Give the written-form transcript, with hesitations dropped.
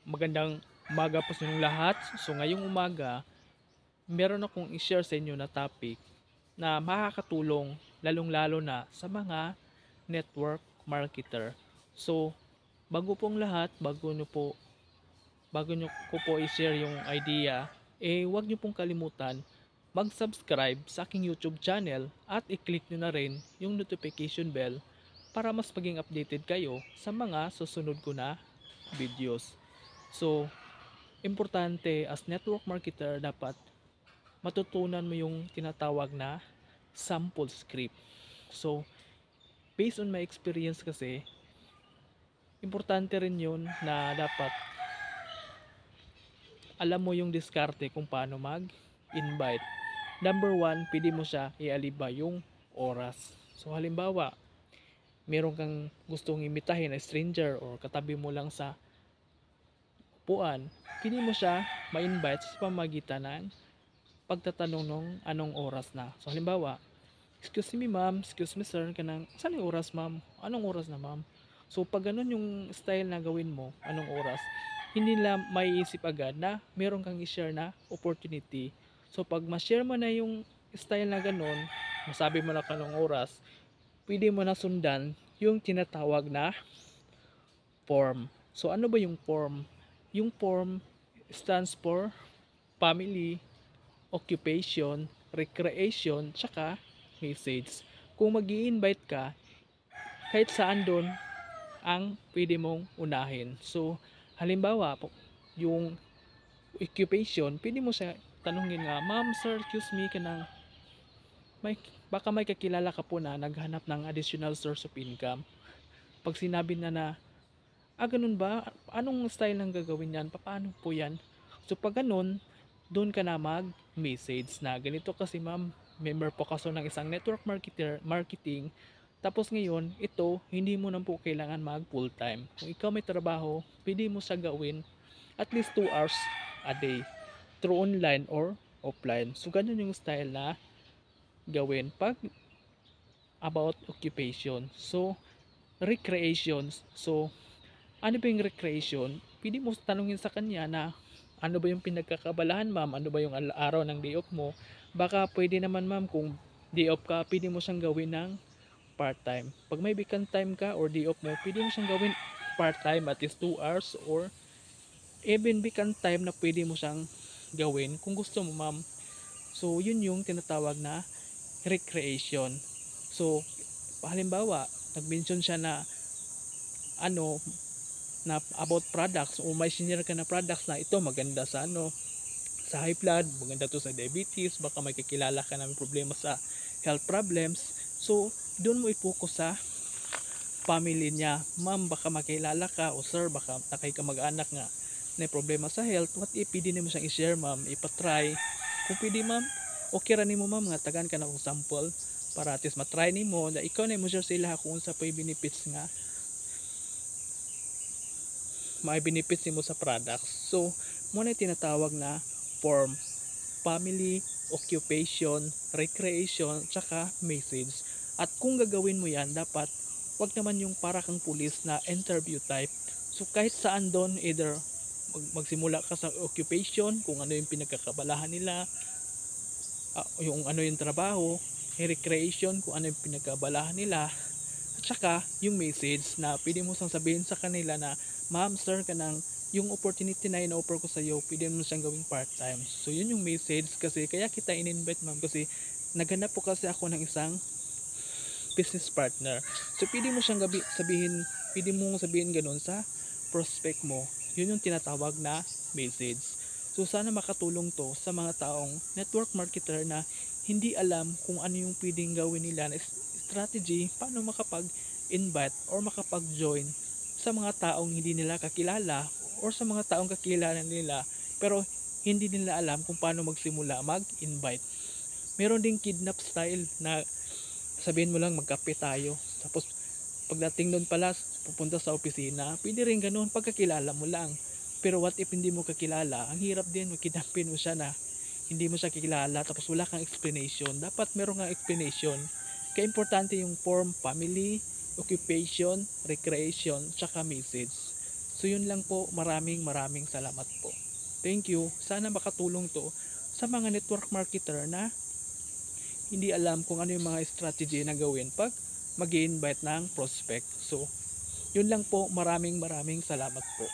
Magandang umaga po sa inyong lahat. So ngayong umaga, meron akong i-share sa inyo na topic na makakatulong lalong-lalo na sa mga network marketer. So bago pong lahat, bago nyo ko po i-share yung idea, huwag nyo pong kalimutan mag-subscribe sa aking YouTube channel at i-click nyo na rin yung notification bell para mas maging updated kayo sa mga susunod ko na videos. So, importante as network marketer dapat matutunan mo yung tinatawag na sample script. So, based on my experience kasi, importante rin yun na dapat alam mo yung diskarte kung paano mag-invite. Number one, pwede mo siya ialiba yung oras. So, halimbawa, meron kang gustong imitahin na stranger or katabi mo lang sa upuan, pwede mo siya ma-invite sa pamagitan ng pagtatanong nung anong oras na. So halimbawa, excuse me ma'am, excuse me sir, kanang saan yung oras ma'am? Anong oras na ma'am? So pag ganun yung style na gawin mo, anong oras, hindi nila maiisip agad na meron kang i-share na opportunity. So pag ma-share mo na yung style na ganun, masabi mo na kanong oras, pwede mo na sundan yung tinatawag na form. So ano ba yung form? Yung form stands for family, occupation, recreation, tsaka message. Kung mag invite ka, kahit saan doon ang pwede mong unahin. So, halimbawa, yung occupation, pwede mo siya tanungin nga, ma'am, sir, excuse me, kanang may, baka may kakilala ka po na naghanap ng additional source of income. Pag sinabi na ganun ba? Anong style ng gagawin yan? Paano po yan? So pag ganun, doon ka na mag-message na ganito kasi ma'am, member po kaso ng isang network marketing. Tapos ngayon, ito, hindi mo na po kailangan mag full time. Kung ikaw may trabaho, pwede mo siya gawin at least 2 hours a day through online or offline. So ganun yung style na gawin pag about occupation. So recreations. So ano ba yung recreation? Pwede mo tanungin sa kanya na ano ba yung pinagkakabalahan ma'am? Ano ba yung araw ng day off mo? Baka pwede naman ma'am kung day off ka, pwede mo siyang gawin ng part-time. Pag may vacant time ka or day off mo, pwede mo siyang gawin part-time at least 2 hours or even vacant time na pwede mo siyang gawin kung gusto mo ma'am. So yun yung tinatawag na recreation. So halimbawa, nag-mention siya na ano na about products o may senior ka na products na ito maganda sa sa high blood, maganda to sa diabetes, baka may kakilala ka na may problema sa health problems. So doon mo i-focus sa family niya. Ma'am, baka makilala ka o sir, baka nakay ka mag-anak nga na problema sa health. What if pwede mo siyang i-share ma'am, ipatry. Kung pwede ma'am, okay ra nimo ma'am nga tagan ka na kung sample para at least matry nimo na ikaw na mo share sila kung sa pay benefits nga may benefits mo sa products. So, muna tinatawag na form, family, occupation, recreation, tsaka message. At kung gagawin mo yan, dapat wag naman yung para kang pulis na interview type. So, kahit saan doon, either magsimula ka sa occupation, kung ano yung pinagkakabalahan nila, yung ano yung trabaho, recreation, kung ano yung pinagkabalahan nila, at saka yung message na pwede mo sang sabihin sa kanila na ma'am, sir, kanang yung opportunity na ino-offer ko sa iyo, pwede mo siyang gawing part-time. So yun yung message kasi kaya kita in-invite ma'am kasi naghanap po kasi ako ng isang business partner. So pwede mo siyang sabihin, pwede mo sabihin ganun sa prospect mo. Yun yung tinatawag na message. So sana makatulong to sa mga taong network marketer na hindi alam kung ano yung pwedeng gawin nila na strategy paano makapag-invite or makapag-join sa mga taong hindi nila kakilala or sa mga taong kakilala nila pero hindi nila alam kung paano magsimula mag-invite. Meron ding kidnap style na sabihin mo lang magkape tayo tapos pagdating doon pala pupunta sa opisina, pwede rin ganun pagkakilala mo lang. Pero what if hindi mo kakilala, ang hirap din magkidnapin mo siya na hindi mo siya kakilala tapos wala kang explanation. Dapat meron kang explanation. Kaya importante yung form, family, occupation, recreation, tsaka message. So yun lang po, maraming salamat po. Thank you. Sana makatulong to sa mga network marketer na hindi alam kung ano yung mga strategy na gawin pag mag invite ng prospect. So, yun lang po. Maraming salamat po.